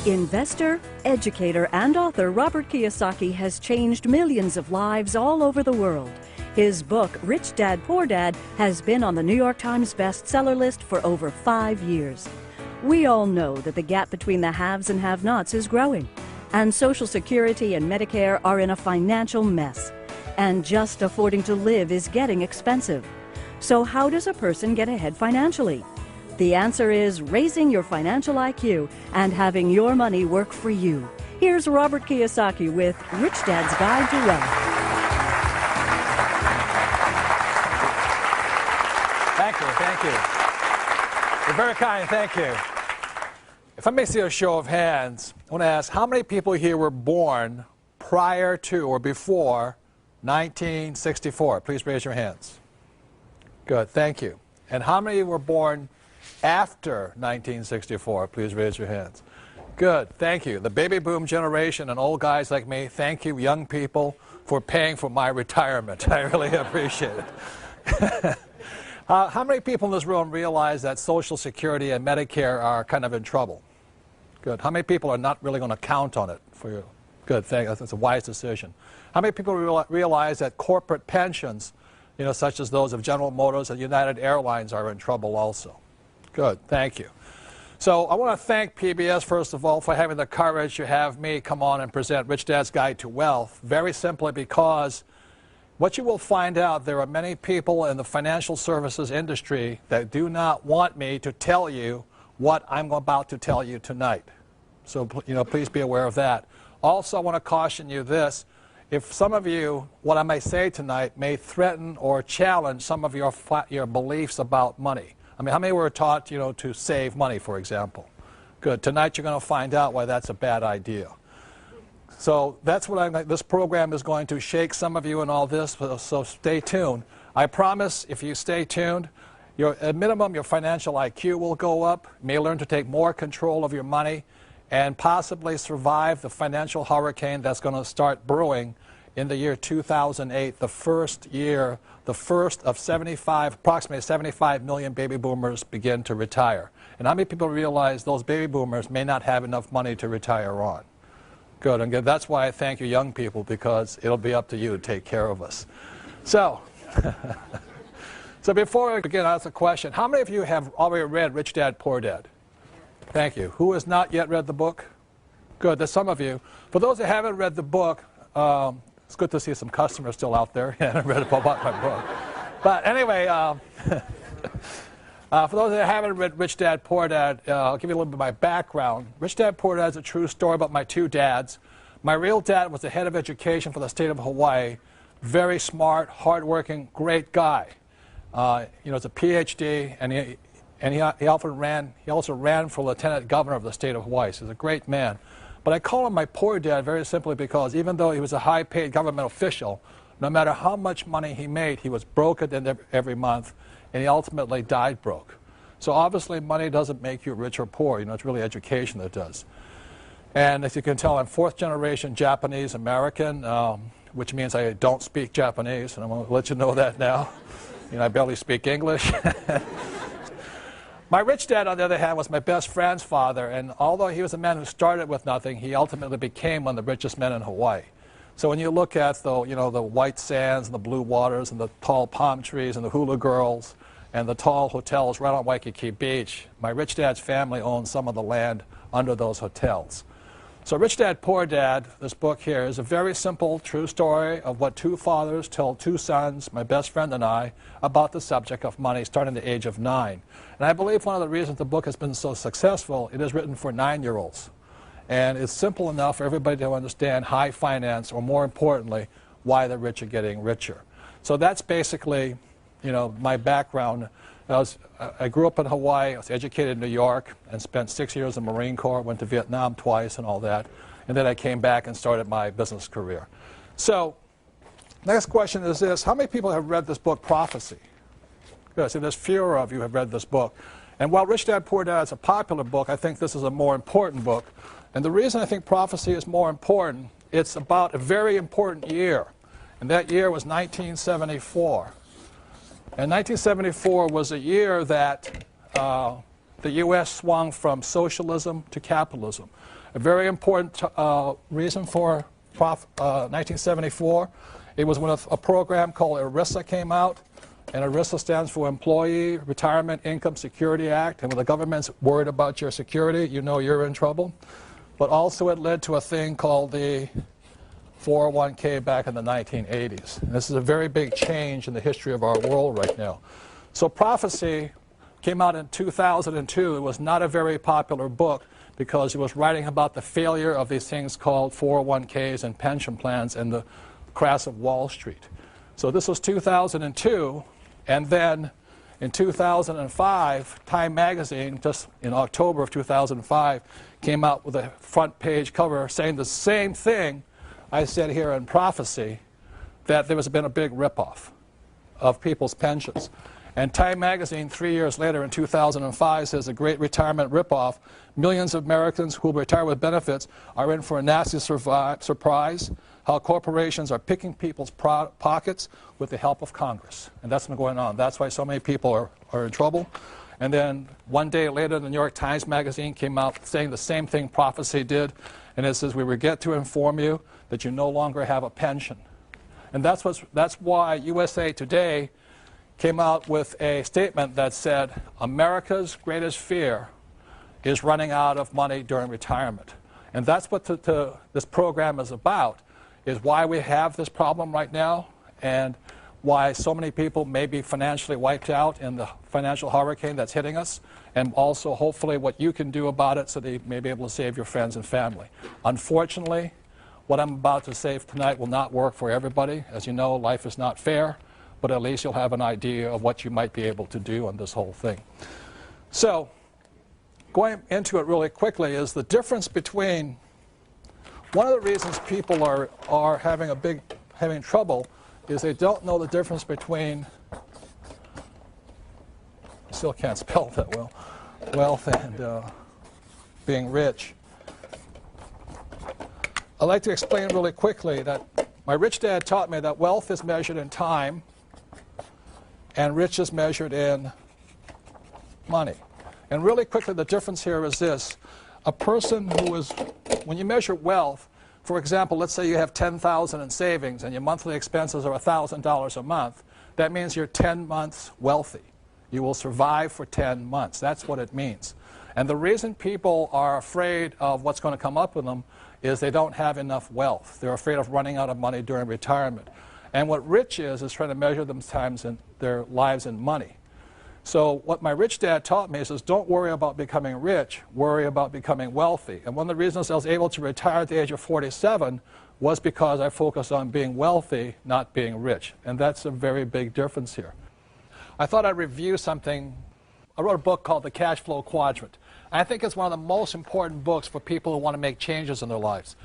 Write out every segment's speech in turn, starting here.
Investor, educator, and author Robert Kiyosaki has changed millions of lives all over the world. His book, Rich Dad, Poor Dad, has been on the New York Times bestseller list for over 5 years. We all know that the gap between the haves and have-nots is growing, and Social Security and Medicare are in a financial mess, and just affording to live is getting expensive. So how does a person get ahead financially? The answer is raising your financial IQ and having your money work for you. Here's Robert Kiyosaki with Rich Dad's Guide to Wealth. Thank you. You're very kind, thank you. If I may see a show of hands, I want to ask how many people here were born prior to or before 1964? Please raise your hands. Good, thank you. And how many were born after 1964? Please raise your hands. Good, thank you. The baby boom generation and old guys like me, thank you, young people, for paying for my retirement. I really appreciate it. How many people in this room realize that Social Security and Medicare are kind of in trouble? Good. How many people are not really going to count on it for you? Good, thank you. That's a wise decision. How many people realize that corporate pensions, such as those of General Motors and United Airlines, are in trouble also? Good, thank you. So I want to thank PBS, first of all, for having the courage to have me come on and present Rich Dad's Guide to Wealth, very simply because what you will find out, there are many people in the financial services industry that do not want me to tell you what I'm about to tell you tonight. So, please be aware of that. Also, I want to caution you this. If some of you, what I may say tonight may threaten or challenge some of your beliefs about money. I mean, how many were taught, to save money, for example? Good. Tonight you're going to find out why that's a bad idea. So that's what this program is going to shake some of you and all this, so stay tuned. I promise if you stay tuned, at minimum your financial IQ will go up, you may learn to take more control of your money, and possibly survive the financial hurricane that's going to start brewing in the year 2008, the first of approximately 75 million baby boomers begin to retire. And how many people realize those baby boomers may not have enough money to retire on? Good, and good. That's why I thank you young people, because it'll be up to you to take care of us. So, so before I begin, I'll ask a question. How many of you have already read Rich Dad, Poor Dad? Thank you. Who has not yet read the book? Good, there's some of you. For those that haven't read the book, it's good to see some customers still out there. Yeah, I haven't read about my book. But anyway, for those that haven't read Rich Dad, Poor Dad, I'll give you a little bit of my background. Rich Dad, Poor Dad is a true story about my two dads. My real dad was the head of education for the state of Hawaii. Very smart, hardworking, great guy. He's a PhD, and he also ran for lieutenant governor of the state of Hawaii. So he's a great man. But I call him my poor dad very simply because even though he was a high-paid government official, no matter how much money he made, he was broke at the end of every month, and he ultimately died broke. So obviously money doesn't make you rich or poor. It's really education that does. And as you can tell, I'm fourth-generation Japanese American, which means I don't speak Japanese, and I'm going to let you know that now. I barely speak English. My rich dad, on the other hand, was my best friend's father, and although he was a man who started with nothing, he ultimately became one of the richest men in Hawaii. So when you look at the white sands and the blue waters and the tall palm trees and the hula girls and the tall hotels right on Waikiki Beach, my rich dad's family owned some of the land under those hotels. So Rich Dad, Poor Dad, this book here, is a very simple, true story of what two fathers told two sons, my best friend and I, about the subject of money starting at the age of 9. And I believe one of the reasons the book has been so successful, it is written for 9-year-olds. And it's simple enough for everybody to understand high finance, or more importantly, why the rich are getting richer. So that's basically, my background. I grew up in Hawaii, I was educated in New York, and spent 6 years in the Marine Corps, went to Vietnam twice and all that. And then I came back and started my business career. So, next question is this. How many people have read this book, Prophecy? Good, so there's fewer of you who have read this book. And while Rich Dad, Poor Dad is a popular book, I think this is a more important book. And the reason I think Prophecy is more important, it's about a very important year. And that year was 1974. And 1974 was a year that the U.S. swung from socialism to capitalism. A very important reason for 1974, it was when a program called ERISA came out, and ERISA stands for Employee Retirement Income Security Act, and when the government's worried about your security, you know you're in trouble. But also it led to a thing called the 401k back in the 1980s. And this is a very big change in the history of our world right now. So Prophecy came out in 2002. It was not a very popular book because it was writing about the failure of these things called 401ks and pension plans and the crash of Wall Street. So this was 2002, and then in 2005, Time magazine, just in October of 2005, came out with a front page cover saying the same thing I said here in Prophecy, that there has been a big ripoff of people's pensions. And Time magazine, 3 years later in 2005, says a great retirement ripoff. Millions of Americans who retire with benefits are in for a nasty surprise. How corporations are picking people's pockets with the help of Congress. And that's been going on. That's why so many people are in trouble. And then one day later, the New York Times magazine came out saying the same thing Prophecy did. And it says, we regret to inform you that you no longer have a pension. And that's why USA Today came out with a statement that said, America's greatest fear is running out of money during retirement. And that's what this program is about, is why we have this problem right now and why so many people may be financially wiped out in the financial hurricane that's hitting us, and also hopefully what you can do about it so that you may be able to save your friends and family. Unfortunately, what I'm about to say tonight will not work for everybody. As you know, life is not fair, but at least you'll have an idea of what you might be able to do on this whole thing. So, going into it really quickly is the difference between, one of the reasons people are having trouble is they don't know the difference between, I still can't spell that well, wealth and being rich. I'd like to explain really quickly that my rich dad taught me that wealth is measured in time and rich is measured in money. And really quickly, the difference here is this. A person who is, when you measure wealth, for example, let's say you have $10,000 in savings and your monthly expenses are $1,000 a month. That means you're 10 months wealthy. You will survive for 10 months. That's what it means. And the reason people are afraid of what's going to come up with them is they don't have enough wealth. They're afraid of running out of money during retirement. And what rich is trying to measure their lives in money. So what my rich dad taught me is don't worry about becoming rich, worry about becoming wealthy. And one of the reasons I was able to retire at the age of 47 was because I focused on being wealthy, not being rich. And that's a very big difference here. I thought I'd review something. I wrote a book called The Cash Flow Quadrant. I think it's one of the most important books for people who want to make changes in their lives.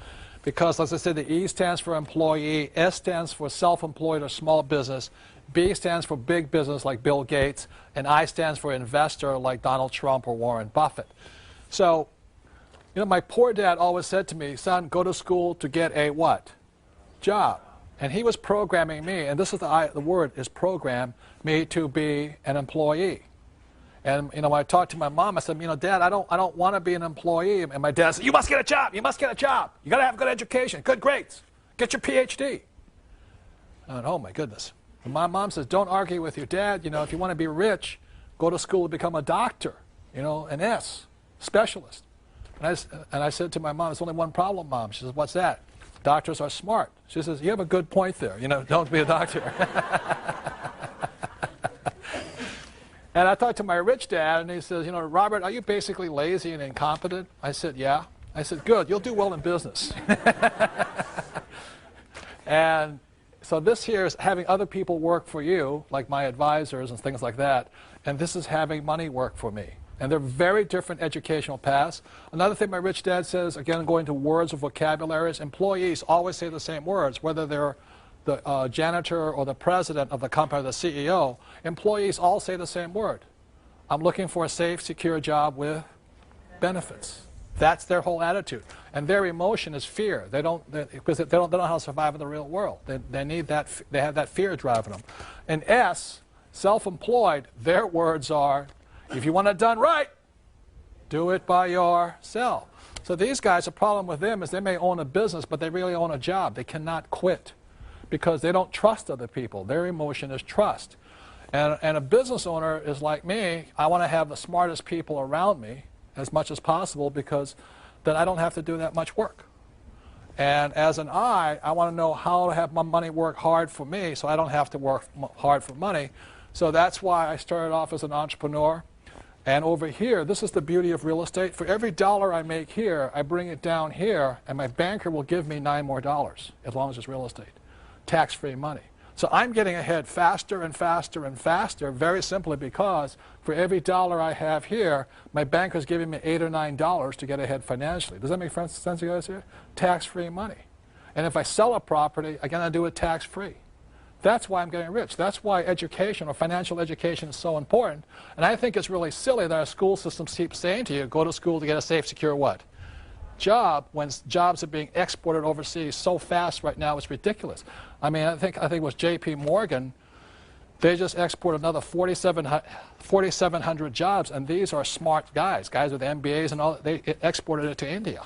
Because, as I said, the E stands for employee, S stands for self-employed or small business, B stands for big business like Bill Gates, and I stands for investor like Donald Trump or Warren Buffett. So, you know, my poor dad always said to me, son, go to school to get a what? Job. And he was programming me, and this is the word is program, me to be an employee. And, you know, when I talked to my mom, I said, you know, Dad, I don't want to be an employee. And my dad said, you must get a job. You must get a job. You got to have good education, good grades. Get your PhD. I went, oh, my goodness. And my mom says, don't argue with your dad. You know, if you want to be rich, go to school to become a doctor, you know, an S, specialist. And I said to my mom, there's only one problem, Mom. She says, what's that? Doctors are smart. She says, you have a good point there. You know, don't be a doctor. And I talked to my rich dad, and he says, you know, Robert, are you basically lazy and incompetent? I said, yeah. I said, good, you'll do well in business. And so this here is having other people work for you, like my advisors and things like that, and this is having money work for me. And they're very different educational paths. Another thing my rich dad says, again, going to words or vocabularies, employees always say the same words, whether they're the janitor or the president of the company or the CEO, employees all say the same word. I'm looking for a safe, secure job with benefits. That's their whole attitude. And their emotion is fear. Because they don't know how to survive in the real world. They need that, they have that fear driving them. And S, self-employed, their words are, if you want it done right, do it by yourself. So these guys, the problem with them is they may own a business, but they really own a job. They cannot quit because they don't trust other people. Their emotion is trust. And a business owner is like me. I want to have the smartest people around me as much as possible because then I don't have to do that much work. And as an I want to know how to have my money work hard for me so I don't have to work hard for money. So that's why I started off as an entrepreneur. And over here, this is the beauty of real estate. For every dollar I make here, I bring it down here, and my banker will give me $9 more, as long as it's real estate. Tax-free money. So I'm getting ahead faster and faster and faster, very simply because for every dollar I have here, my banker's giving me $8 or $9 to get ahead financially. Does that make sense to you guys here? Tax-free money. And if I sell a property, I'm going to do it tax-free. That's why I'm getting rich. That's why education or financial education is so important. And I think it's really silly that our school systems keep saying to you, go to school to get a safe, secure what? Job, when jobs are being exported overseas so fast right now, it's ridiculous. I mean, I think it was J.P. Morgan. They just exported another 4,700 jobs, and these are smart guys with MBAs and all. They exported it to India.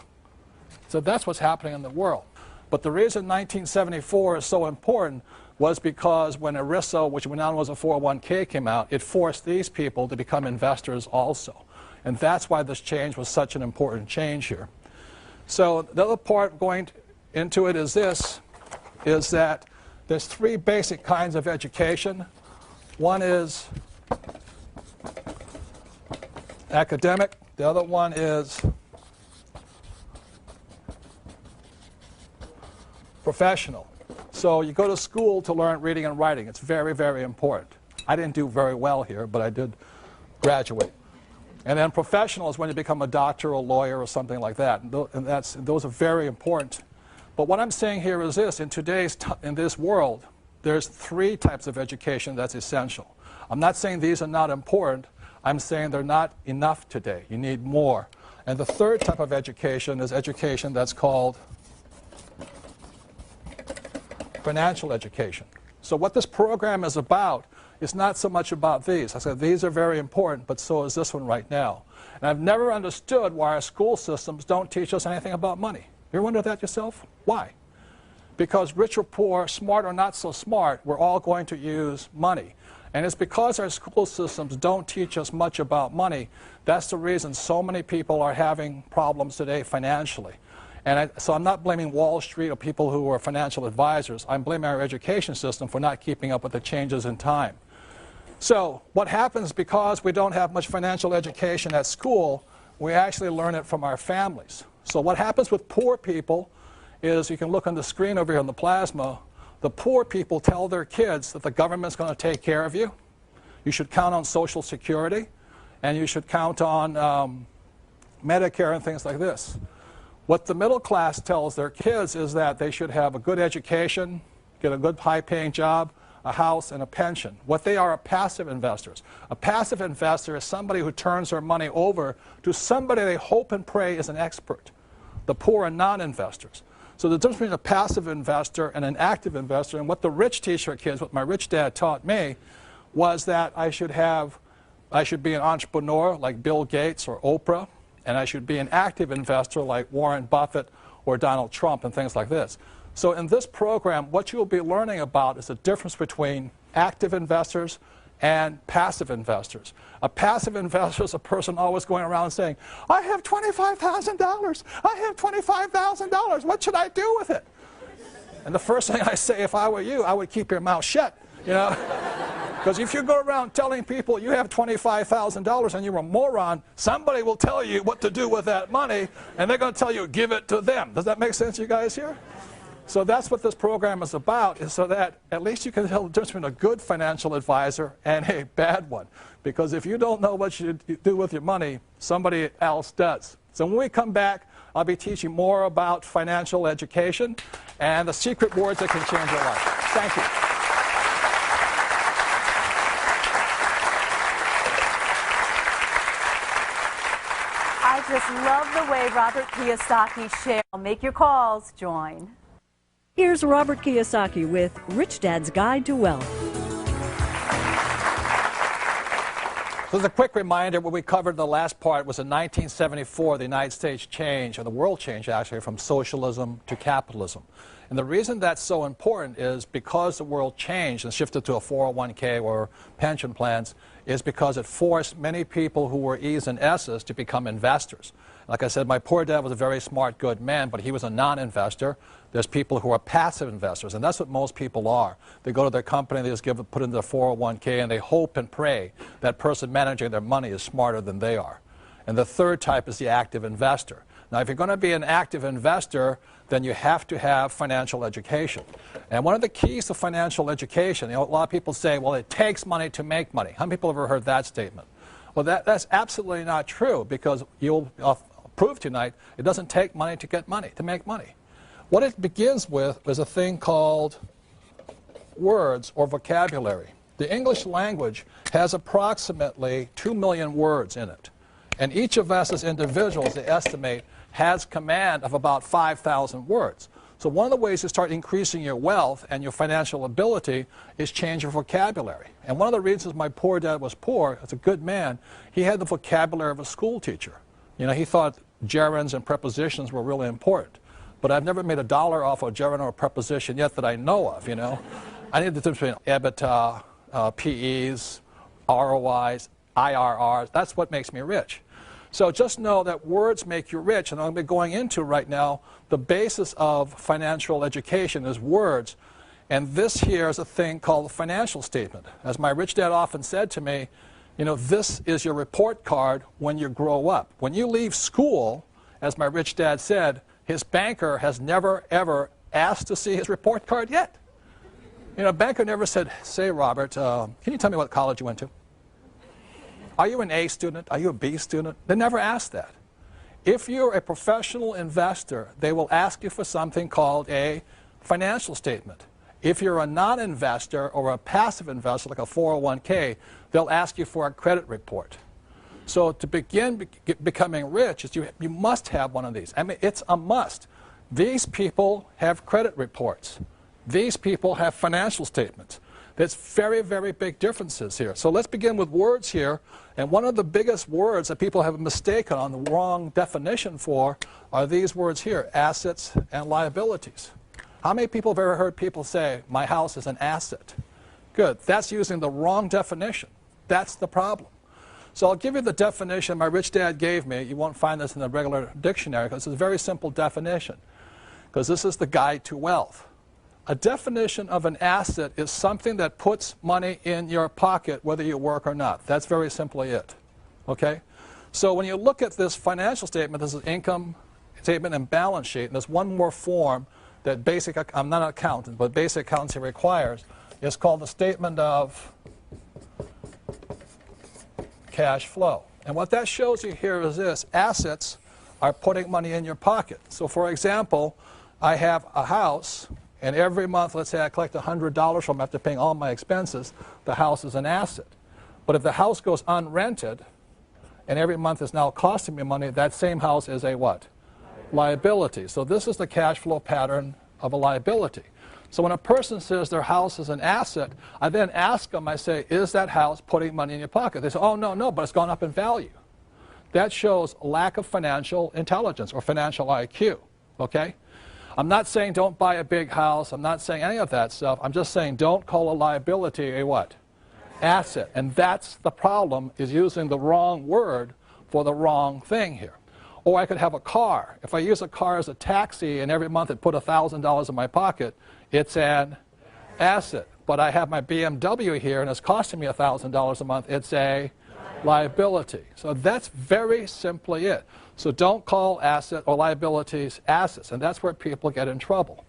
So that's what's happening in the world. But the reason 1974 is so important was because when ERISA, which now was a 401k, came out, it forced these people to become investors also. And that's why this change was such an important change here. So the other part going into it is this, is that there's three basic kinds of education. One is academic. The other one is professional. So you go to school to learn reading and writing. It's very, very important. I didn't do very well here, but I did graduate. And then professional is when you become a doctor or a lawyer or something like that. And those are very important. But what I'm saying here is this. In this world, there's three types of education that's essential. I'm not saying these are not important. I'm saying they're not enough today. You need more. And the third type of education is education that's called financial education. So what this program is about is not so much about these. I said these are very important, but so is this one right now. And I've never understood why our school systems don't teach us anything about money. You ever wonder that yourself? Why? Because rich or poor, smart or not so smart, we're all going to use money. And it's because our school systems don't teach us much about money. That's the reason so many people are having problems today financially. And so I'm not blaming Wall Street or people who are financial advisors. I'm blaming our education system for not keeping up with the changes in time. So what happens because we don't have much financial education at school, we actually learn it from our families. So what happens with poor people is, you can look on the screen over here on the plasma, the poor people tell their kids that the government's going to take care of you. You should count on Social Security, and you should count on Medicare and things like this. What the middle class tells their kids is that they should have a good education, get a good high-paying job, a house, and a pension. What they are passive investors. A passive investor is somebody who turns their money over to somebody they hope and pray is an expert. The poor are non-investors. So the difference between a passive investor and an active investor, and what the rich teach their kids, what my rich dad taught me, was that I should be an entrepreneur like Bill Gates or Oprah, and I should be an active investor like Warren Buffett or Donald Trump and things like this. So in this program, what you'll be learning about is the difference between active investors and passive investors. A passive investor is a person always going around saying, I have $25,000. I have $25,000. What should I do with it? And the first thing I say, if I were you, I would keep your mouth shut, you know. Because if you go around telling people you have $25,000 and you're a moron, somebody will tell you what to do with that money, and they're going to tell you, give it to them. Does that make sense, you guys here? So that's what this program is about, is so that at least you can tell the difference between a good financial advisor and a bad one. Because if you don't know what you do with your money, somebody else does. So when we come back, I'll be teaching more about financial education and the secret words that can change your life. Thank you. I just love the way Robert Kiyosaki shares. Make your calls. Join. Here's Robert Kiyosaki with Rich Dad's Guide to Wealth. So as a quick reminder, what we covered in the last part was in 1974, the United States changed, or the world changed actually, from socialism to capitalism. And the reason that's so important is because the world changed and shifted to a 401k or pension plans is because it forced many people who were E's and S's to become investors. Like I said, my poor dad was a very smart, good man, but he was a non-investor. There's people who are passive investors, and that's what most people are. They go to their company, they just put in their 401k, and they hope and pray that person managing their money is smarter than they are. And the third type is the active investor. Now, if you're going to be an active investor, then you have to have financial education. And one of the keys to financial education, a lot of people say, well, it takes money to make money. How many people have ever heard that statement? Well, that's absolutely not true, because you'll prove tonight it doesn't take money to get money, to make money. What it begins with is a thing called words or vocabulary. The English language has approximately 2 million words in it. And each of us as individuals, they estimate, has command of about 5,000 words. So one of the ways to start increasing your wealth and your financial ability is change your vocabulary. And one of the reasons my poor dad was poor, as a good man, he had the vocabulary of a school teacher. You know, he thought gerunds and prepositions were really important. But I've never made $1 off a gerund or a preposition yet that I know of, you know. I need the difference between EBITDA, PEs, ROIs, IRRs. That's what makes me rich. So just know that words make you rich, and I'm going to be going into right now the basis of financial education is words. And this here is a thing called the financial statement. As my rich dad often said to me, you know, this is your report card when you grow up. When you leave school, as my rich dad said, his banker has never, ever asked to see his report card yet. You know, a banker never said, say, Robert, can you tell me what college you went to? Are you an A student? Are you a B student? They never asked that. If you're a professional investor, they will ask you for something called a financial statement. If you're a non-investor or a passive investor, like a 401k, they'll ask you for a credit report. So to begin becoming rich, you must have one of these. I mean, it's a must. These people have credit reports. These people have financial statements. There's very, very big differences here. So let's begin with words here. And one of the biggest words that people have mistaken on the wrong definition for are these words here, assets and liabilities. How many people have ever heard people say, my house is an asset? Good. That's using the wrong definition. That's the problem. So I'll give you the definition my rich dad gave me. You won't find this in the regular dictionary because it's a very simple definition, because this is the guide to wealth. A definition of an asset is something that puts money in your pocket whether you work or not. That's very simply it. Okay? So when you look at this financial statement, this is income statement and balance sheet, and there's one more form that I'm not an accountant, but basic accountancy requires. It's called the statement of cash flow. And what that shows you here is this. Assets are putting money in your pocket. So for example, I have a house, and every month, let's say I collect $100 from after paying all my expenses, the house is an asset. But if the house goes unrented, and every month is now costing me money, that same house is a what? Liability. So this is the cash flow pattern of a liability. So when a person says their house is an asset, I then ask them, I say, is that house putting money in your pocket? They say, oh, no, but it's gone up in value. That shows lack of financial intelligence or financial IQ, okay? I'm not saying don't buy a big house. I'm not saying any of that stuff. I'm just saying don't call a liability a what? Asset. And that's the problem, is using the wrong word for the wrong thing here. Or I could have a car. If I use a car as a taxi and every month it put $1,000 in my pocket, it's an asset. But I have my BMW here and it's costing me $1,000 a month, it's a liability. So that's very simply it. So don't call asset or liabilities assets, and that's where people get in trouble.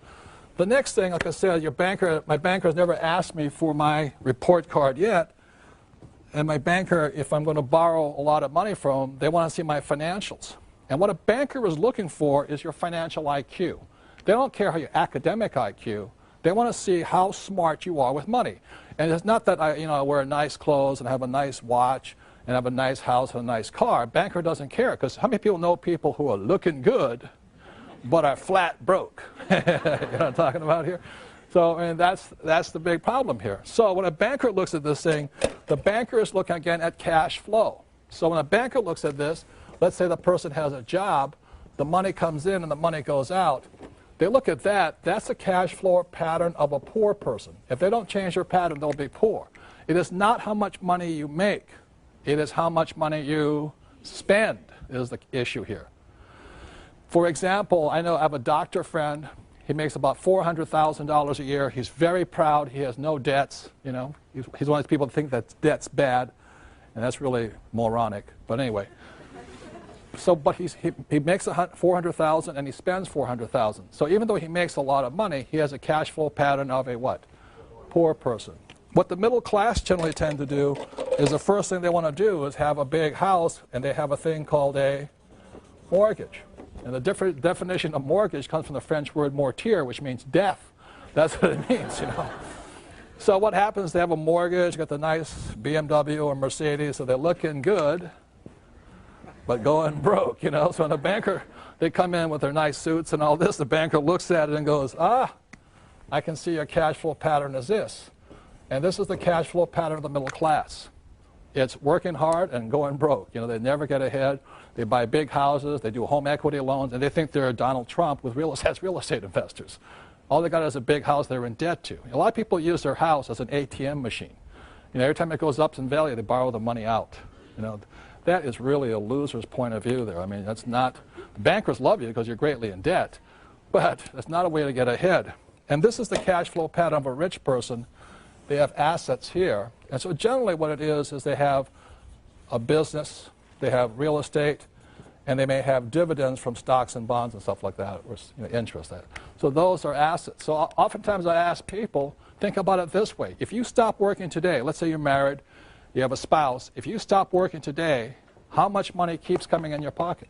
The next thing, like I said, my banker has never asked me for my report card yet, and my banker, if I'm going to borrow a lot of money from them, they want to see my financials. And what a banker is looking for is your financial IQ. They don't care how your academic IQ. They want to see how smart you are with money. And it's not that I wear nice clothes and have a nice watch and have a nice house and a nice car. A banker doesn't care, because how many people know people who are looking good but are flat broke? You know what I'm talking about here? So, and that's the big problem here. So when a banker looks at this thing, the banker is looking again at cash flow. So when a banker looks at this, let's say the person has a job, the money comes in and the money goes out. They look at that, that's a cash flow pattern of a poor person. If they don't change their pattern, they'll be poor. It is not how much money you make. It is how much money you spend is the issue here. For example, I have a doctor friend. He makes about $400,000 a year. He's very proud. He has no debts. He's one of those people that think that debt's bad, and that's really moronic. But anyway, but he makes $400,000 and he spends $400,000. So even though he makes a lot of money, he has a cash flow pattern of a what? Poor person. What the middle class generally tend to do is the first thing they want to do is have a big house, and they have a thing called a mortgage. And the different definition of mortgage comes from the French word mortier, which means death. That's what it means, So what happens, they have a mortgage, got the nice BMW or Mercedes, so they're looking good, but going broke, So when a banker, they come in with their nice suits and all this, the banker looks at it and goes, I can see your cash flow pattern is this. And this is the cash flow pattern of the middle class. It's working hard and going broke. They never get ahead. They buy big houses, they do home equity loans, and they think they're Donald Trump with real estate investors. All they got is a big house they're in debt to. A lot of people use their house as an ATM machine. Every time it goes up in value, they borrow the money out. That is really a loser's point of view there. I mean, that's not, the bankers love you because you're greatly in debt, but that's not a way to get ahead. And this is the cash flow pattern of a rich person. They have assets here. And so generally what it is they have a business, they have real estate, and they may have dividends from stocks and bonds and stuff like that, or interest. So those are assets. So oftentimes I ask people, think about it this way. If you stop working today, let's say you're married, you have a spouse, if you stop working today, how much money keeps coming in your pocket?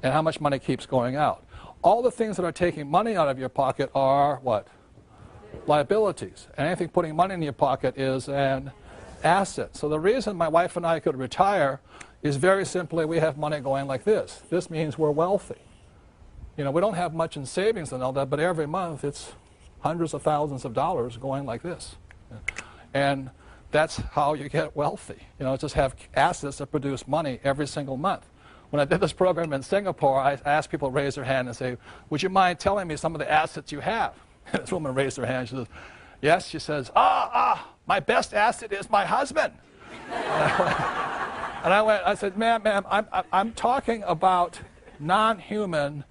And how much money keeps going out? All the things that are taking money out of your pocket are what? Liabilities. And anything putting money in your pocket is an asset. So the reason my wife and I could retire is very simply we have money going like this. This means we're wealthy. We don't have much in savings and all that, but every month it's hundreds of thousands of dollars going like this. And that's how you get wealthy. Just have assets that produce money every single month. When I did this program in Singapore, I asked people to raise their hand and say, would you mind telling me some of the assets you have? This woman raised her hand. She says, yes. She says, my best asset is my husband. And I said, ma'am, I'm talking about non-human,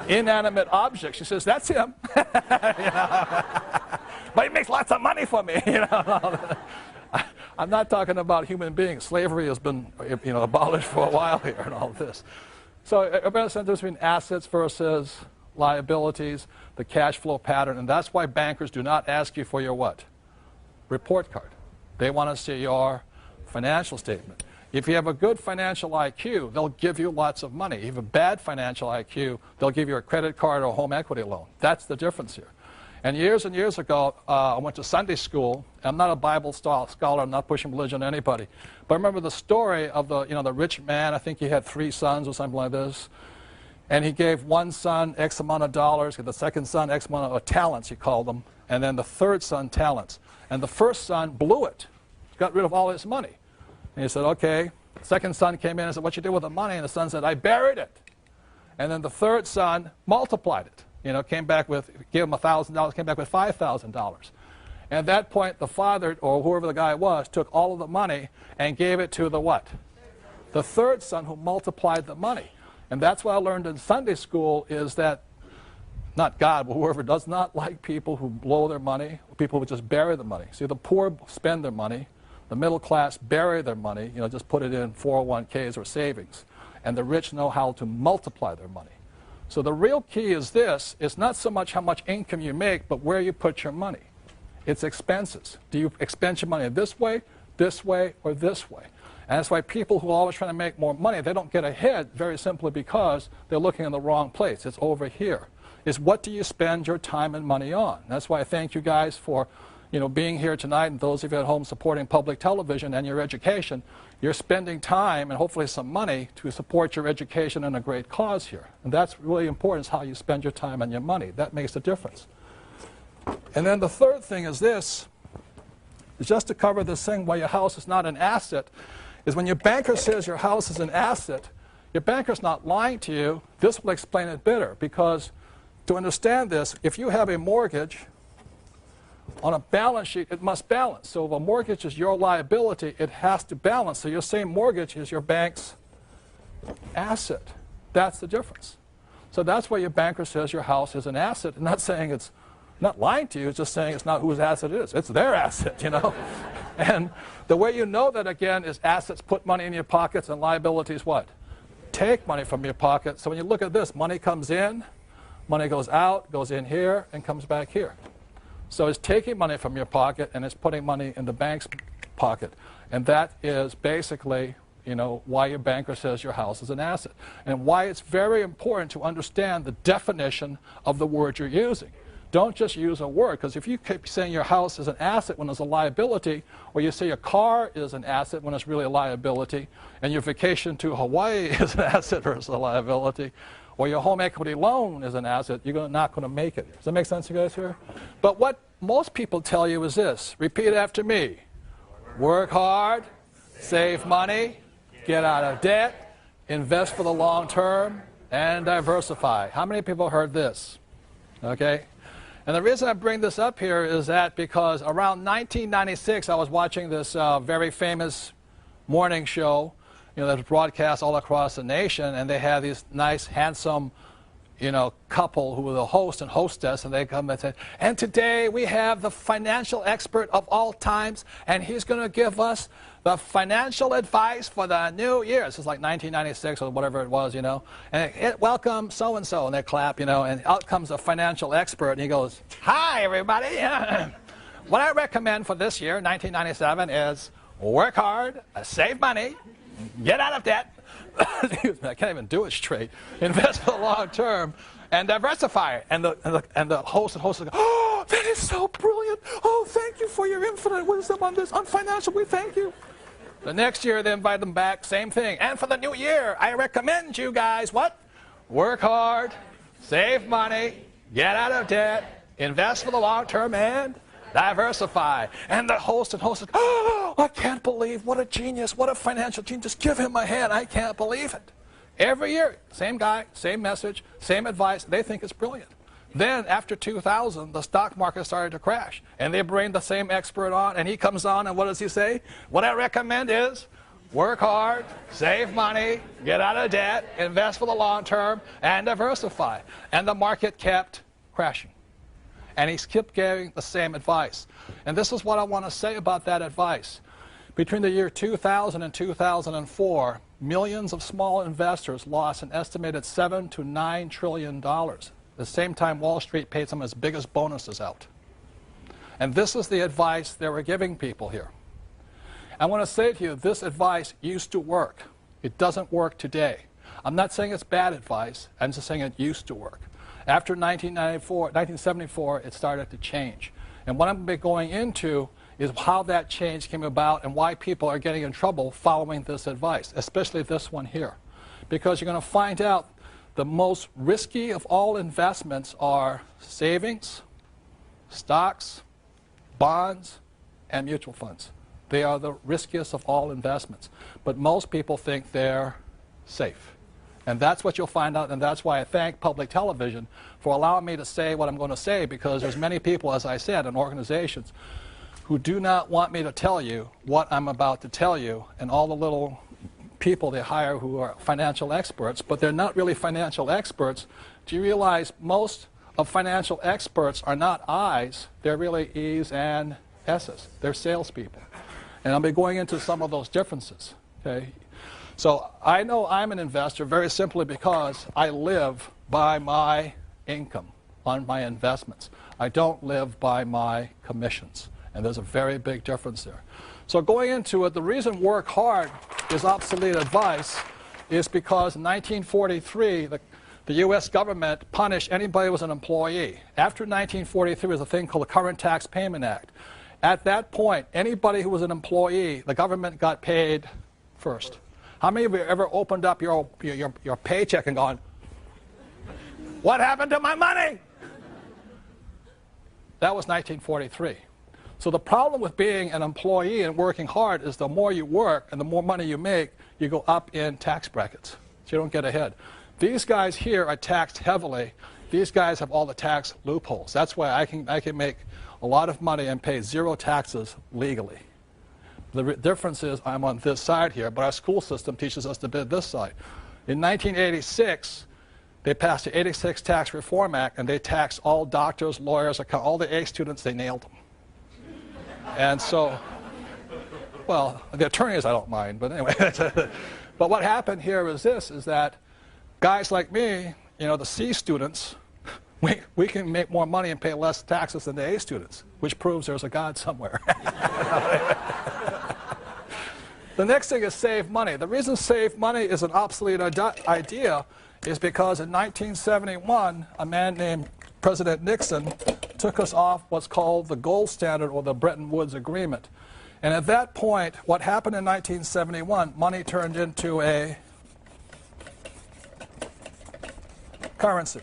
inanimate objects. She says, that's him. But he makes lots of money for me. I'm not talking about human beings. Slavery has been abolished for a while here and all this. So everybody understands the difference between assets versus liabilities, the cash flow pattern, and that's why bankers do not ask you for your what? Report card. They want to see your financial statement. If you have a good financial IQ, they'll give you lots of money. If you have a bad financial IQ, they'll give you a credit card or a home equity loan. That's the difference here. And years ago, I went to Sunday school. I'm not a Bible scholar. I'm not pushing religion on anybody. But I remember the story of the rich man. I think he had 3 sons or something like this. And he gave one son X amount of dollars, the second son X amount of talents, he called them, and then the third son talents. And the first son blew it, got rid of all his money. And he said, okay. The second son came in and said, what you did with the money? And the son said, I buried it. And then the third son multiplied it. Came back with, gave him $1,000, came back with $5,000. And at that point, the father, or whoever the guy was, took all of the money and gave it to the what? The third son, who multiplied the money. And that's what I learned in Sunday school is that, not God, but whoever does not like people who blow their money, people who just bury the money. See, the poor spend their money. The middle class bury their money, just put it in 401ks or savings. And the rich know how to multiply their money. So the real key is this. It's not so much how much income you make, but where you put your money. It's expenses. Do you expend your money this way, or this way? And that's why people who are always trying to make more money, they don't get ahead very simply because they're looking in the wrong place. It's over here. It's what do you spend your time and money on? And that's why I thank you guys for being here tonight, and those of you at home supporting public television and your education. You're spending time and hopefully some money to support your education and a great cause here. And that's really important, is how you spend your time and your money. That makes a difference. And then the third thing is this, is just to cover this thing why your house is not an asset, is when your banker says your house is an asset, your banker's not lying to you. This will explain it better, because to understand this, if you have a mortgage on a balance sheet, it must balance. So if a mortgage is your liability, it has to balance. So your same mortgage is your bank's asset. That's the difference. So that's why your banker says your house is an asset, and not saying it's not lying to you, it's just saying it's not whose asset it is. It's their asset, you know. And the way you know that, again, is assets put money in your pockets and liabilities what? Take money from your pocket. So when you look at this, money comes in, money goes out, goes in here, and comes back here. So it's taking money from your pocket and it's putting money in the bank's pocket. And that is basically, you know, why your banker says your house is an asset. And why it's very important to understand the definition of the word you're using. Don't just use a word, because if you keep saying your house is an asset when it's a liability, or you say your car is an asset when it's really a liability, and your vacation to Hawaii is an asset versus a liability, or your home equity loan is an asset, you're not going to make it. Does that make sense, you guys here? But what most people tell you is this. Repeat after me. Work hard, save money, get out of debt, invest for the long term, and diversify. How many people heard this? Okay? And the reason I bring this up here is that because around 1996, I was watching this very famous morning show, you know, that was broadcast all across the nation, and they had these nice, handsome, you know, couple who were the host and hostess, and they come and say, and today we have the financial expert of all times, and he's going to give us the financial advice for the new year. This is like 1996 or whatever it was, you know. And welcome so-and-so, and they clap, you know, and out comes a financial expert, and he goes, hi, everybody. What I recommend for this year, 1997, is work hard, save money, get out of debt. Excuse me, I can't even do it straight. Invest for the long term, and diversify. And the host and hostess go, oh, that is so brilliant. Oh, thank you for your infinite wisdom on this. On financial, we thank you. The next year, they invite them back, same thing. And for the new year, I recommend you guys, what? Work hard, save money, get out of debt, invest for the long term, and diversify. And the host and hostess, oh, I can't believe, what a genius, what a financial genius. Give him a hand, I can't believe it. Every year, same guy, same message, same advice. They think it's brilliant. Then, after 2000, the stock market started to crash. And they bring the same expert on, and he comes on, and what does he say? What I recommend is work hard, save money, get out of debt, invest for the long term, and diversify. And the market kept crashing. And he kept giving the same advice. And this is what I want to say about that advice. Between the year 2000 and 2004, millions of small investors lost an estimated $7 to $9 trillion. At the same time, Wall Street paid some of its biggest bonuses out. And this is the advice they were giving people here. I want to say to you, this advice used to work. It doesn't work today. I'm not saying it's bad advice. I'm just saying it used to work. After 1974, it started to change. And what I'm going to be going into is how that change came about and why people are getting in trouble following this advice, especially this one here. Because you're going to find out the most risky of all investments are savings, stocks, bonds, and mutual funds. They are the riskiest of all investments. But most people think they're safe. And that's what you'll find out, and that's why I thank public television for allowing me to say what I'm going to say, because there's many people, as I said, in organizations who do not want me to tell you what I'm about to tell you, and all the little people they hire who are financial experts, but they're not really financial experts. Do you realize most of financial experts are not I's, they're really E's and S's. They're salespeople. And I'll be going into some of those differences. Okay? So I know I'm an investor very simply because I live by my income on my investments. I don't live by my commissions. And there's a very big difference there. So going into it, the reason work hard is obsolete advice is because in 1943, the U.S. government punished anybody who was an employee. After 1943 was a thing called the Current Tax Payment Act. At that point, anybody who was an employee, the government got paid first. How many of you ever opened up your paycheck and gone, what happened to my money? That was 1943. So the problem with being an employee and working hard is the more you work and the more money you make, you go up in tax brackets. So you don't get ahead. These guys here are taxed heavily. These guys have all the tax loopholes. That's why I can make a lot of money and pay zero taxes legally. The difference is I'm on this side here, but our school system teaches us to be this side. In 1986, they passed the 86 Tax Reform Act, and they taxed all doctors, lawyers, all the A students. They nailed them. And so, well, the attorneys I don't mind, but anyway. But what happened here is this, is that guys like me, you know, the C students, we can make more money and pay less taxes than the A students, which proves there's a God somewhere. The next thing is save money. The reason save money is an obsolete idea is because in 1971, a man named President Nixon took us off what's called the gold standard or the Bretton Woods Agreement. And at that point, what happened in 1971, money turned into a currency.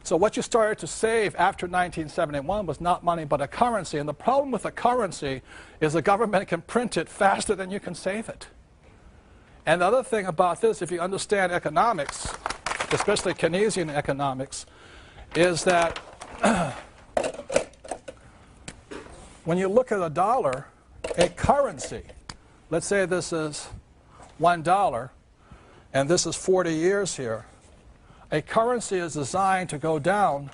So what you started to save after 1971 was not money but a currency. And the problem with a currency is the government can print it faster than you can save it. And the other thing about this, if you understand economics, especially Keynesian economics, is that when you look at a dollar, a currency, let's say this is $1 and this is 40 years here, a currency is designed to go down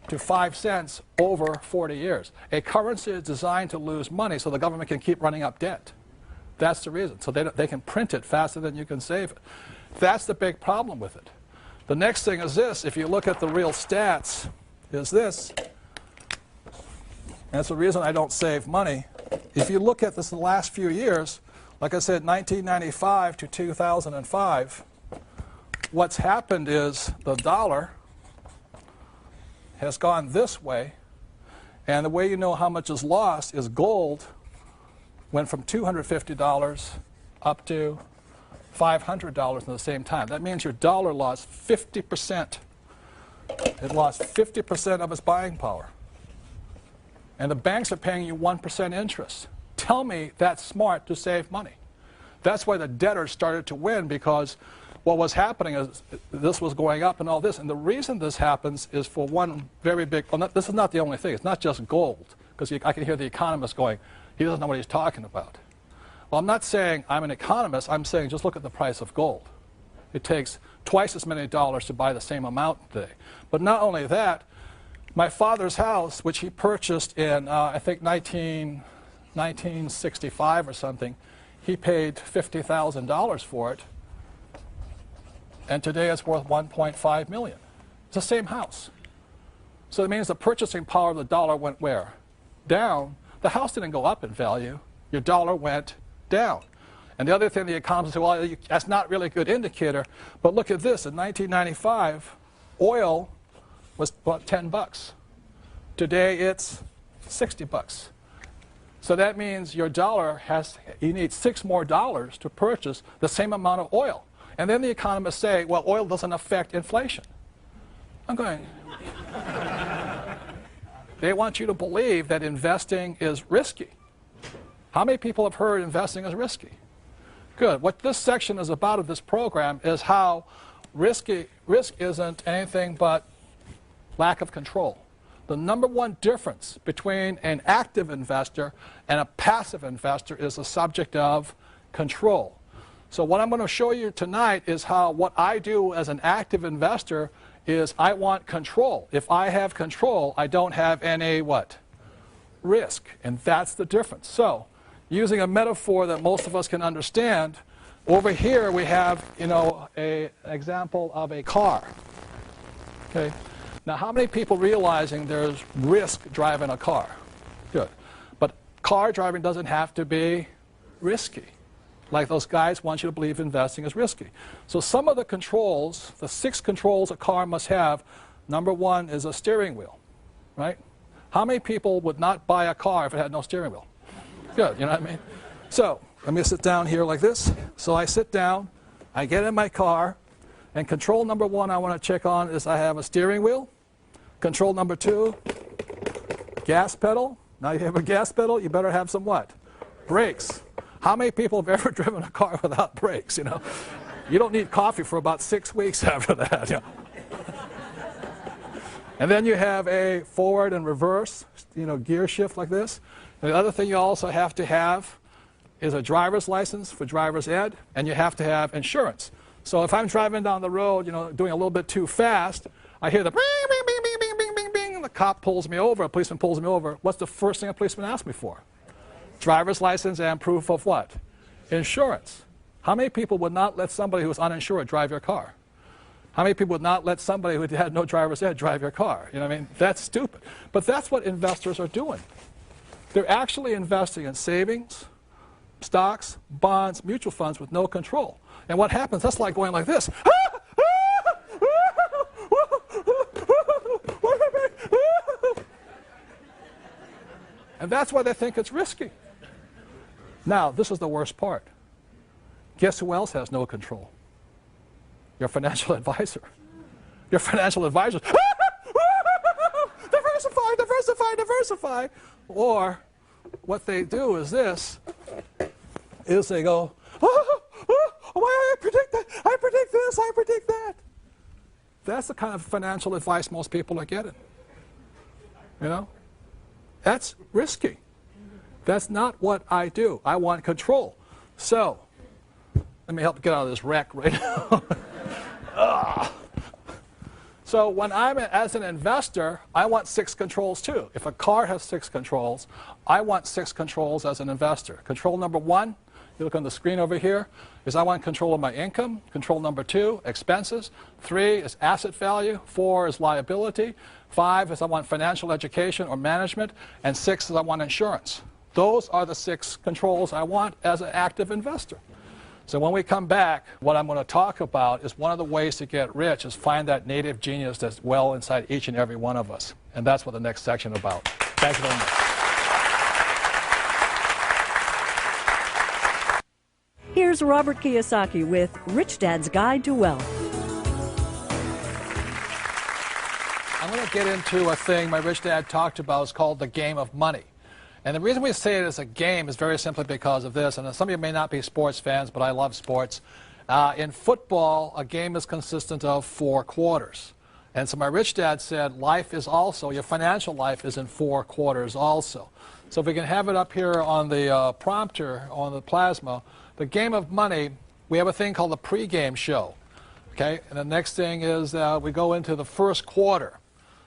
to 5 cents over 40 years. A currency is designed to lose money so the government can keep running up debt. That's the reason. So they can print it faster than you can save it. That's the big problem with it. The next thing is this. If you look at the real stats, is this. That's the reason I don't save money. If you look at this in the last few years, like I said, 1995 to 2005, what's happened is the dollar has gone this way, and the way you know how much is lost is gold went from $250 up to $500 in the same time. That means your dollar lost 50%. It lost 50% of its buying power. And the banks are paying you 1% interest. Tell me that's smart to save money. That's why the debtors started to win, because what was happening is this was going up and all this. And the reason this happens is for one very big, well, this is not the only thing. It's not just gold, because I can hear the economists going, he doesn't know what he's talking about. Well, I'm not saying I'm an economist. I'm saying just look at the price of gold. It takes twice as many dollars to buy the same amount today. But not only that, my father's house, which he purchased in, I think, 1965 or something, he paid $50,000 for it. And today it's worth $1.5 million. It's the same house. So it means the purchasing power of the dollar went where? Down. The house didn't go up in value. Your dollar went down. And the other thing the economists say, well, that's not really a good indicator. But look at this. In 1995, oil was about $10. Today it's $60. So that means your dollar you need $6 more to purchase the same amount of oil. And then the economists say, well, oil doesn't affect inflation. I'm going, they want you to believe that investing is risky. How many people have heard investing is risky? Good. What this section is about of this program is how risk isn't anything but lack of control. The number one difference between an active investor and a passive investor is the subject of control. So what I'm going to show you tonight is how what I do as an active investor is I want control. If I have control, I don't have any what? Risk. And that's the difference. So using a metaphor that most of us can understand, over here we have, an example of a car. Okay. Now, how many people realizing there's risk driving a car? Good. But car driving doesn't have to be risky. Like those guys want you to believe investing is risky. So some of the controls, the 6 controls a car must have, number one is a steering wheel, right? How many people would not buy a car if it had no steering wheel? Good, you know what I mean? So let me sit down here like this. So I sit down, I get in my car, and control number one I want to check on is I have a steering wheel. Control number 2, gas pedal. Now you have a gas pedal, you better have some what? Brakes. How many people have ever driven a car without brakes, you know? You don't need coffee for about 6 weeks after that. You know? And then you have a forward and reverse, you know, gear shift like this. And the other thing you also have to have is a driver's license for driver's ed, and you have to have insurance. So if I'm driving down the road, you know, doing a little bit too fast, I hear the bing, bing, bing, bing, bing, bing, bing, bing, and the cop pulls me over, a policeman pulls me over. What's the first thing a policeman asks me for? Driver's license and proof of what? Insurance. How many people would not let somebody who was uninsured drive your car? How many people would not let somebody who had no driver's ed drive your car? You know what I mean? That's stupid. But that's what investors are doing. They're actually investing in savings, stocks, bonds, mutual funds with no control. And what happens, that's like going like this. And that's why they think it's risky. Now, this is the worst part. Guess who else has no control? Your financial advisor. Your financial advisor. Diversify, diversify, diversify. Or what they do is this, is they go, I predict that, I predict this, I predict that. That's the kind of financial advice most people are getting. You know? That's risky. That's not what I do. I want control. So, let me help get out of this wreck right now. So when I'm as an investor, I want 6 controls too. If a car has 6 controls, I want 6 controls as an investor. Control number 1, you look on the screen over here, is I want control of my income. Control number 2, expenses. 3 is asset value. 4 is liability. 5 is I want financial education or management. And 6 is I want insurance. Those are the 6 controls I want as an active investor. So when we come back, what I'm going to talk about is one of the ways to get rich is find that native genius that's well inside each and every one of us. And that's what the next section is about. Thank you very much. Here's Robert Kiyosaki with Rich Dad's Guide to Wealth. I'm going to get into a thing my rich dad talked about. It's called the game of money. And the reason we say it as a game is very simply because of this. And some of you may not be sports fans, but I love sports. In football, a game is consistent of 4 quarters. And so my rich dad said life is also, your financial life is in 4 quarters also. So if we can have it up here on the prompter, on the plasma, the game of money, we have a thing called the pregame show. Okay? And the next thing is we go into the first quarter.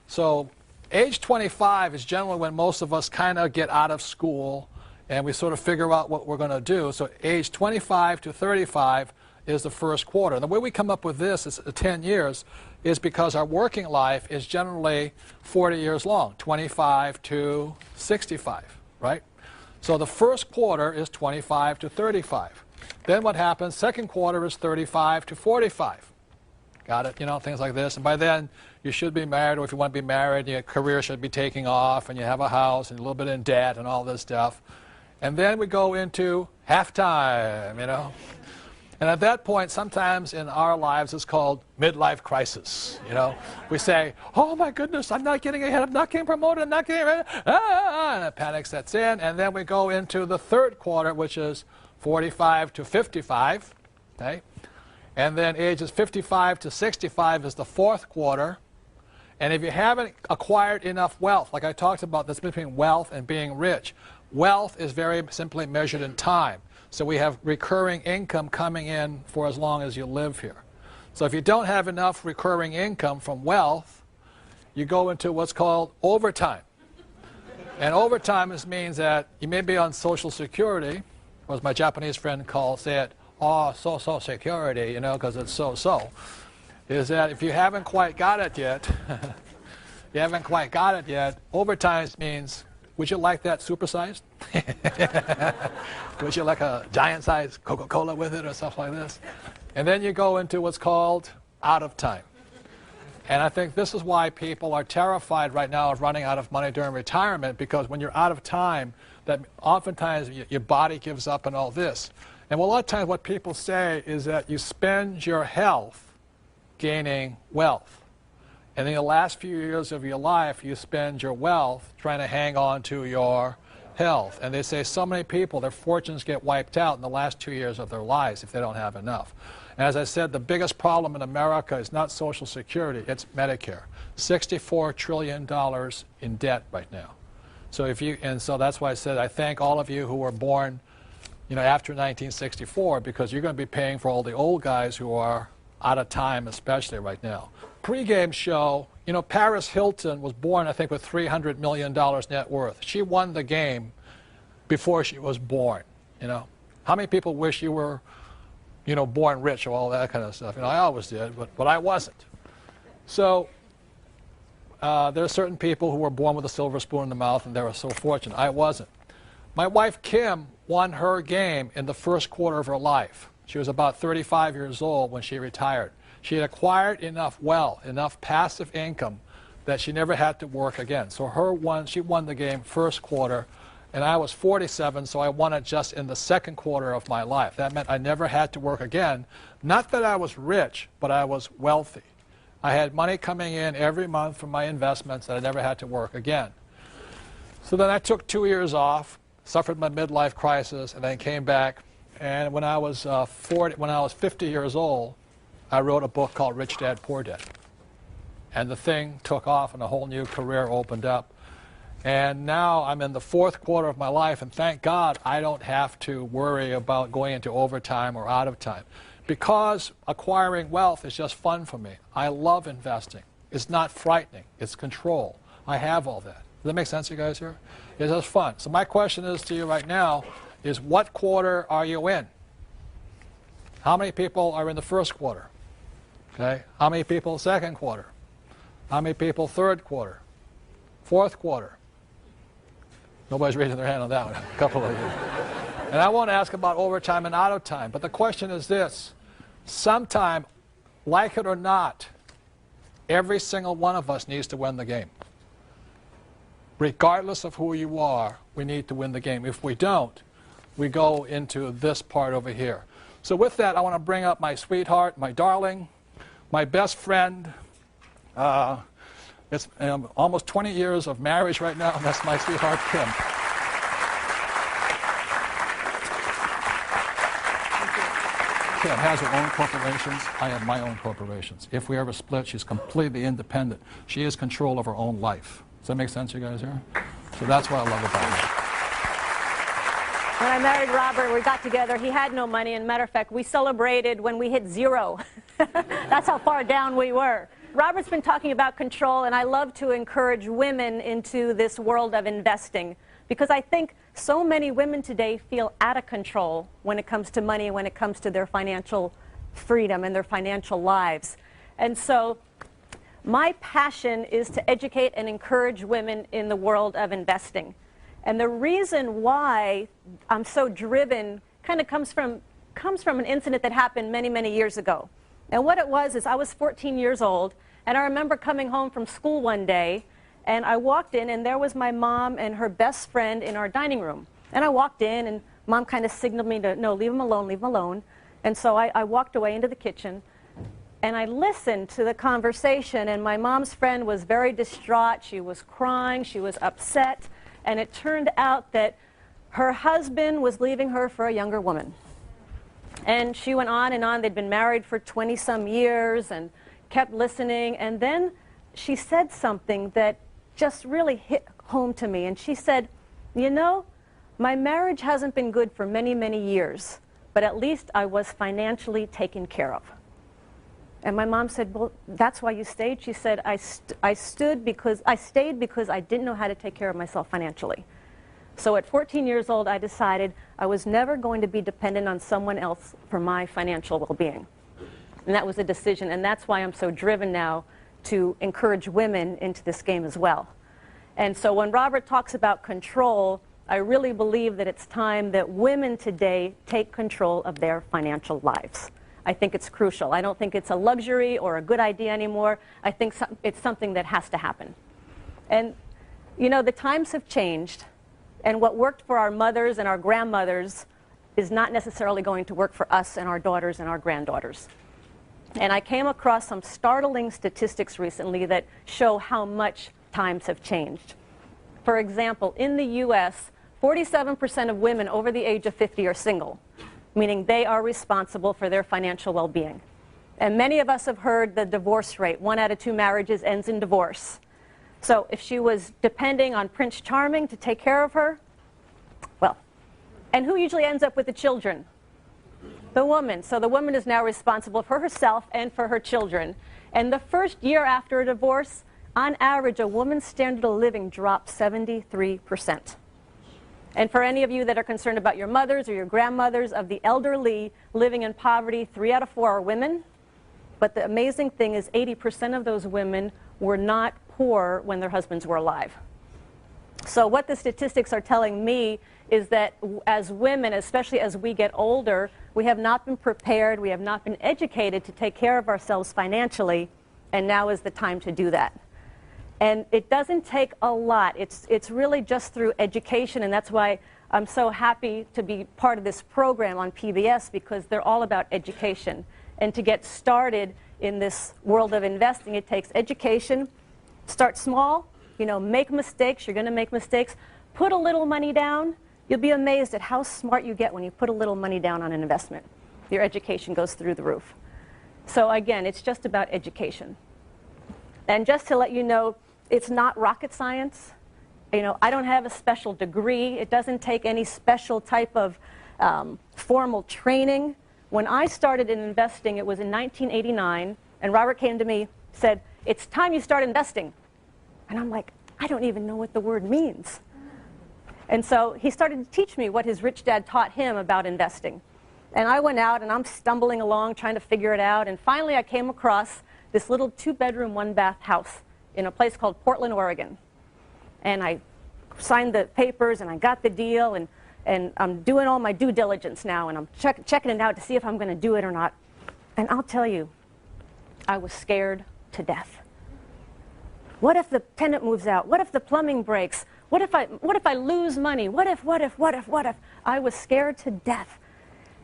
So age 25 is generally when most of us kind of get out of school and we sort of figure out what we're going to do. So age 25 to 35 is the first quarter. And the way we come up with this is 10 years is because our working life is generally 40 years long, 25 to 65, right? So the first quarter is 25 to 35. Then what happens, second quarter is 35 to 45. Got it? You know, things like this. And by then, you should be married, or if you want to be married, your career should be taking off, and you have a house, and a little bit in debt, and all this stuff. And then we go into halftime, you know. And at that point, sometimes in our lives, it's called midlife crisis, you know. We say, oh, my goodness, I'm not getting ahead, I'm not getting promoted, I'm not getting ahead, and a panic sets in. And then we go into the third quarter, which is 45 to 55, okay? And then ages 55 to 65 is the fourth quarter. And if you haven't acquired enough wealth, like I talked about, that's between wealth and being rich. Wealth is very simply measured in time. So we have recurring income coming in for as long as you live here. So if you don't have enough recurring income from wealth, you go into what's called overtime. And overtime means that you may be on Social Security, or as my Japanese friend say it, oh, Social Security, you know, because it's so-so, is that if you haven't quite got it yet, overtime means, would you like that supersized? Would you like a giant-sized Coca-Cola with it or stuff like this? And then you go into what's called out of time. And I think this is why people are terrified right now of running out of money during retirement, because when you're out of time, that oftentimes your body gives up and all this. And a lot of times what people say is that you spend your health gaining wealth. And in the last few years of your life, you spend your wealth trying to hang on to your health. And they say so many people, their fortunes get wiped out in the last 2 years of their lives if they don't have enough. And as I said, the biggest problem in America is not Social Security, it's Medicare. $64 trillion in debt right now. So so that's why I said I thank all of you who were born, after 1964, because you're going to be paying for all the old guys who are out of time, especially right now. Pre-game show, Paris Hilton was born, I think, with $300 million net worth. She won the game before she was born, How many people wish you were, born rich or all that kind of stuff? I always did, but I wasn't. So there are certain people who were born with a silver spoon in the mouth, and they were so fortunate. I wasn't. My wife, Kim, won her game in the first quarter of her life. She was about 35 years old when she retired. She had acquired enough wealth, enough passive income, that she never had to work again. So she won the game first quarter, and I was 47, so I won it just in the second quarter of my life. That meant I never had to work again. Not that I was rich, but I was wealthy. I had money coming in every month from my investments, and I never had to work again. So then I took 2 years off, suffered my midlife crisis, and then came back. And when I was 50 years old, I wrote a book called Rich Dad, Poor Dad. And the thing took off, and a whole new career opened up. And now I'm in the fourth quarter of my life, and thank God I don't have to worry about going into overtime or out of time. Because acquiring wealth is just fun for me. I love investing. It's not frightening. It's control. I have all that. Does that make sense, you guys here? It's just fun. So my question is to you right now is, what quarter are you in? How many people are in the first quarter? Okay. How many people second quarter? How many people third quarter? Fourth quarter? Nobody's raising their hand on that one. A couple of you. And I won't ask about overtime and out of time, but the question is this. Sometime, like it or not, every single one of us needs to win the game. Regardless of who you are, we need to win the game. If we don't, we go into this part over here. So with that, I want to bring up my sweetheart, my darling, my best friend. It's almost 20 years of marriage right now, and that's my sweetheart, Kim. Kim has her own corporations. I have my own corporations. If we ever split, she's completely independent. She has control of her own life. Does that make sense, you guys here? So that's what I love about her. When I married Robert, we got together. He had no money. And matter of fact, we celebrated when we hit zero. That's how far down we were. Robert's been talking about control, and I love to encourage women into this world of investing, because I think so many women today feel out of control when it comes to money, when it comes to their financial freedom and their financial lives. And so my passion is to educate and encourage women in the world of investing. And the reason why I'm so driven kind of comes from an incident that happened many, many years ago. And what it was is I was 14 years old, and I remember coming home from school one day, and I walked in, and there was my mom and her best friend in our dining room. And I walked in, and Mom kind of signaled me to, no, leave him alone, leave him alone. And so I walked away into the kitchen, and I listened to the conversation, and my mom's friend was very distraught. She was crying. She was upset. And it turned out that her husband was leaving her for a younger woman. And she went on and on. They'd been married for 20-some years and kept listening. And then she said something that just really hit home to me. And she said, you know, my marriage hasn't been good for many, many years, but at least I was financially taken care of. And my mom said, well, that's why you stayed? She said, I stayed because I didn't know how to take care of myself financially. So at 14 years old, I decided I was never going to be dependent on someone else for my financial well-being. And that was a decision, and that's why I'm so driven now to encourage women into this game as well. And so when Robert talks about control, I really believe that it's time that women today take control of their financial lives. I think it's crucial. I don't think it's a luxury or a good idea anymore. I think it's something that has to happen. And, you know, the times have changed, and what worked for our mothers and our grandmothers is not necessarily going to work for us and our daughters and our granddaughters. And I came across some startling statistics recently that show how much times have changed. For example, in the U.S., 47% of women over the age of 50 are single, meaning they are responsible for their financial well-being. And many of us have heard the divorce rate. 1 out of 2 marriages ends in divorce. So if she was depending on Prince Charming to take care of her, well, and who usually ends up with the children? The woman. So the woman is now responsible for herself and for her children. And the first year after a divorce, on average, a woman's standard of living drops 73%. And for any of you that are concerned about your mothers or your grandmothers, of the elderly living in poverty, 3 out of 4 are women. But the amazing thing is 80% of those women were not poor when their husbands were alive. So what the statistics are telling me is that as women, especially as we get older, we have not been prepared, we have not been educated to take care of ourselves financially, and now is the time to do that. And it doesn't take a lot. It's really just through education, and that's why I'm so happy to be part of this program on PBS, because they're all about education. And to get started in this world of investing, it takes education. Start small, you know, make mistakes. You're going to make mistakes. Put a little money down. You'll be amazed at how smart you get when you put a little money down on an investment. Your education goes through the roof. So again, it's just about education. And just to let you know, it's not rocket science. You know, I don't have a special degree. It doesn't take any special type of formal training. When I started in investing, it was in 1989, and Robert came to me, said, "It's time you start investing." And I'm like, I don't even know what the word means. And so he started to teach me what his rich dad taught him about investing. And I went out, and I'm stumbling along trying to figure it out, and finally I came across this little 2-bedroom, 1-bath house in a place called Portland, Oregon. And I signed the papers, and I got the deal, and I'm doing all my due diligence now, and I'm checking it out to see if I'm going to do it or not. And I'll tell you, I was scared to death. What if the tenant moves out? What if the plumbing breaks? What if I lose money? What if? I was scared to death.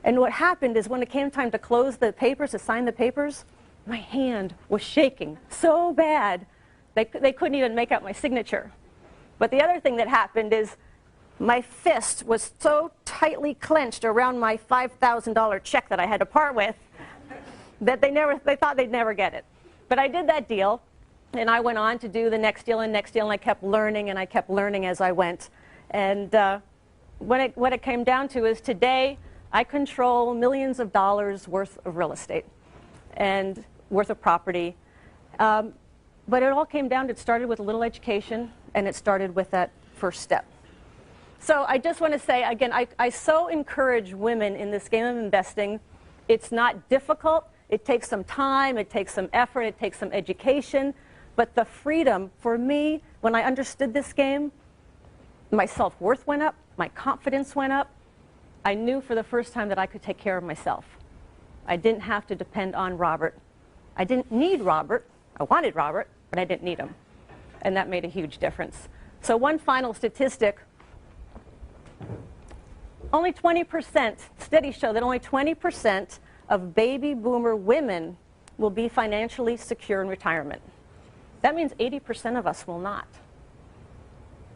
And what happened is when it came time to close the papers, to sign the papers, my hand was shaking so bad they couldn't even make out my signature. But the other thing that happened is my fist was so tightly clenched around my $5,000 check that I had to part with that they thought they'd never get it. But I did that deal, and I went on to do the next deal and next deal, and I kept learning, and I kept learning as I went. And what it came down to is today I control millions of dollars worth of real estate and worth of property. But it all came down to, it started with a little education, and it started with that first step. So I just want to say, again, I so encourage women in this game of investing. It's not difficult. It takes some time. It takes some effort. It takes some education. But the freedom, for me, when I understood this game, my self-worth went up. My confidence went up. I knew for the first time that I could take care of myself. I didn't have to depend on Robert. I didn't need Robert. I wanted Robert, but I didn't need him. And that made a huge difference. So one final statistic. Only 20%, studies show that only 20% of baby boomer women will be financially secure in retirement. That means 80% of us will not.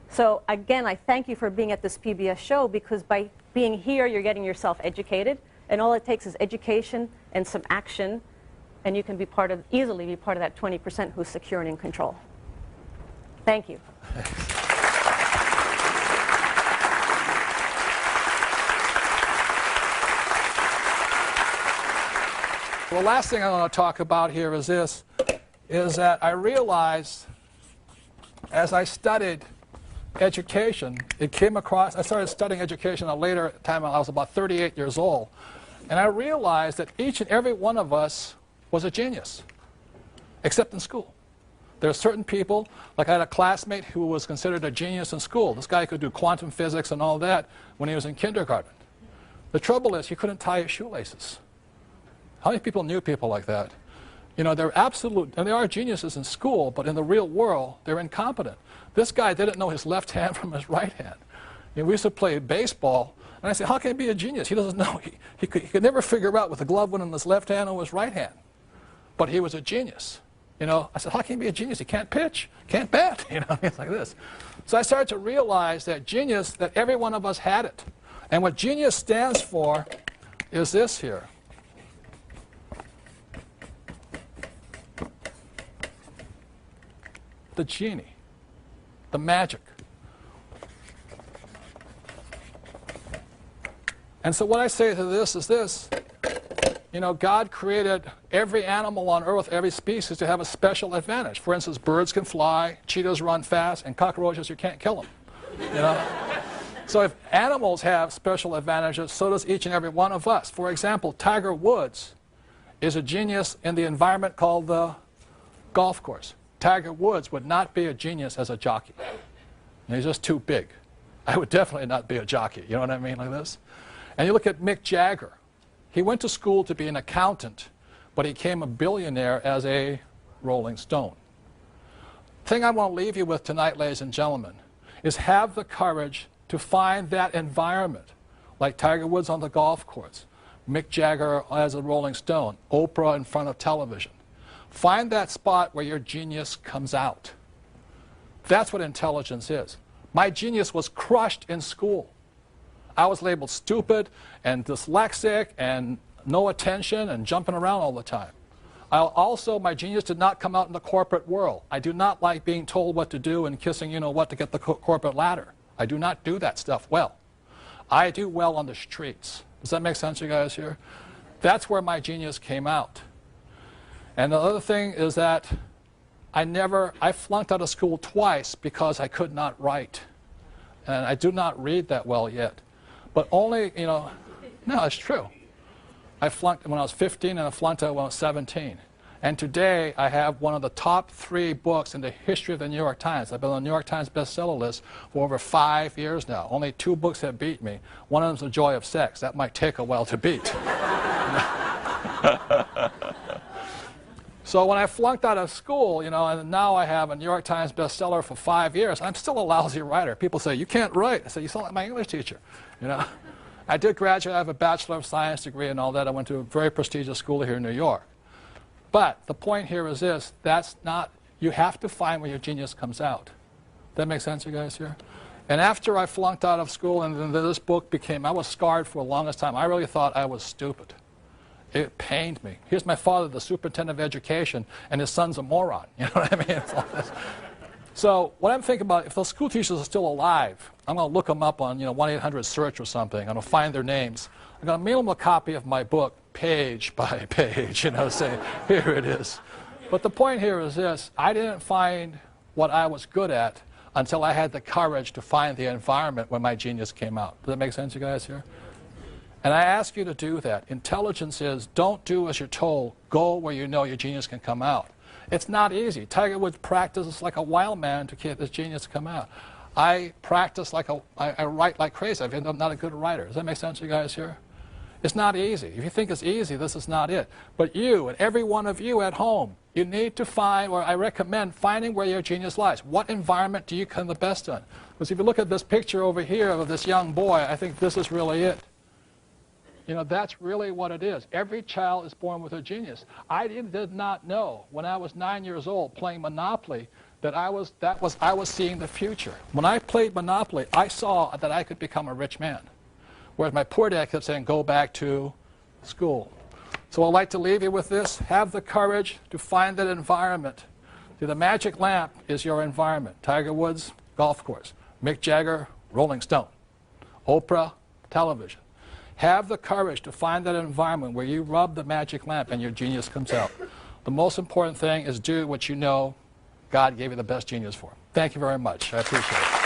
So again, I thank you for being at this PBS show, because by being here, you're getting yourself educated, and all it takes is education and some action, and you can be easily be part of that 20% who's secure and in control. Thank you. The last thing I want to talk about here is this, is that I realized as I studied education, I started studying education at a later time. I was about 38 years old. And I realized that each and every one of us was a genius, except in school. There are certain people, like I had a classmate who was considered a genius in school. This guy could do quantum physics and all that when he was in kindergarten. The trouble is he couldn't tie his shoelaces. How many people knew people like that? You know, they're absolute, and they are geniuses in school, but in the real world, they're incompetent. This guy didn't know his left hand from his right hand. You know, we used to play baseball, and I said, how can he be a genius? He doesn't know. He could never figure out what the glove went in his left hand or his right hand. but he was a genius. You know, I said, how can you be a genius? You can't pitch, can't bat. You know, it's like this. So I started to realize that genius, that every one of us had it. And what genius stands for is this here. The genie, the magic. And so what I say to this is this. You know, God created every animal on earth, every species, to have a special advantage. For instance, birds can fly, cheetahs run fast, and cockroaches, you can't kill them. You know? So if animals have special advantages, so does each and every one of us. For example, Tiger Woods is a genius in the environment called the golf course. Tiger Woods would not be a genius as a jockey. And he's just too big. I would definitely not be a jockey. You know what I mean, like this? And you look at Mick Jagger. He went to school to be an accountant, but he became a billionaire as a Rolling Stone. The thing I want to leave you with tonight, ladies and gentlemen, is have the courage to find that environment, like Tiger Woods on the golf course, Mick Jagger as a Rolling Stone, Oprah in front of television. Find that spot where your genius comes out. That's what intelligence is. My genius was crushed in school. I was labeled stupid and dyslexic and no attention and jumping around all the time. Also, my genius did not come out in the corporate world. I do not like being told what to do and kissing you-know-what to get the corporate ladder. I do not do that stuff well. I do well on the streets. Does that make sense, you guys here? That's where my genius came out. And the other thing is that I flunked out of school twice because I could not write. And I do not read that well yet. But only, you know, no, it's true. I flunked when I was 15 and I flunked out when I was 17. And today I have one of the top 3 books in the history of the New York Times. I've been on the New York Times bestseller list for over 5 years now. Only 2 books have beat me. One of them is The Joy of Sex. That might take a while to beat. So when I flunked out of school, you know, and now I have a New York Times bestseller for 5 years, I'm still a lousy writer. People say, you can't write. I say, you sound like my English teacher. You know, I did graduate. I have a Bachelor of Science degree and all that. I went to a very prestigious school here in New York. But the point here is this. That's not, you have to find where your genius comes out. That makes sense, you guys here? And after I flunked out of school and then this book became, I was scarred for the longest time. I really thought I was stupid. It pained me. Here's my father, the superintendent of education, and his son's a moron. You know what I mean? It's all this. So what I'm thinking about, if those school teachers are still alive, I'm going to look them up on 1-800-SEARCH or something. I'm going to find their names. I'm going to mail them a copy of my book, page by page, saying, here it is. But the point here is this. I didn't find what I was good at until I had the courage to find the environment where my genius came out. Does that make sense, you guys here? And I ask you to do that. Intelligence is don't do as you're told. Go where you know your genius can come out. It's not easy. Tiger Woods practices like a wild man to get his genius to come out. I practice I write like crazy. I'm not a good writer. Does that make sense to you guys here? It's not easy. If you think it's easy, this is not it. But you and every one of you at home, you need to find, or I recommend finding where your genius lies. What environment do you come the best in? Because if you look at this picture over here of this young boy, I think this is really it. That's really what it is. Every child is born with a genius. I did not know when I was 9 years old playing Monopoly that I was seeing the future. When I played Monopoly, I saw that I could become a rich man. Whereas my poor dad kept saying, go back to school. So I'd like to leave you with this. Have the courage to find that environment. The magic lamp is your environment. Tiger Woods, golf course. Mick Jagger, Rolling Stone. Oprah, television. Have the courage to find that environment where you rub the magic lamp and your genius comes out. The most important thing is do what you know God gave you the best genius for. Thank you very much. I appreciate it.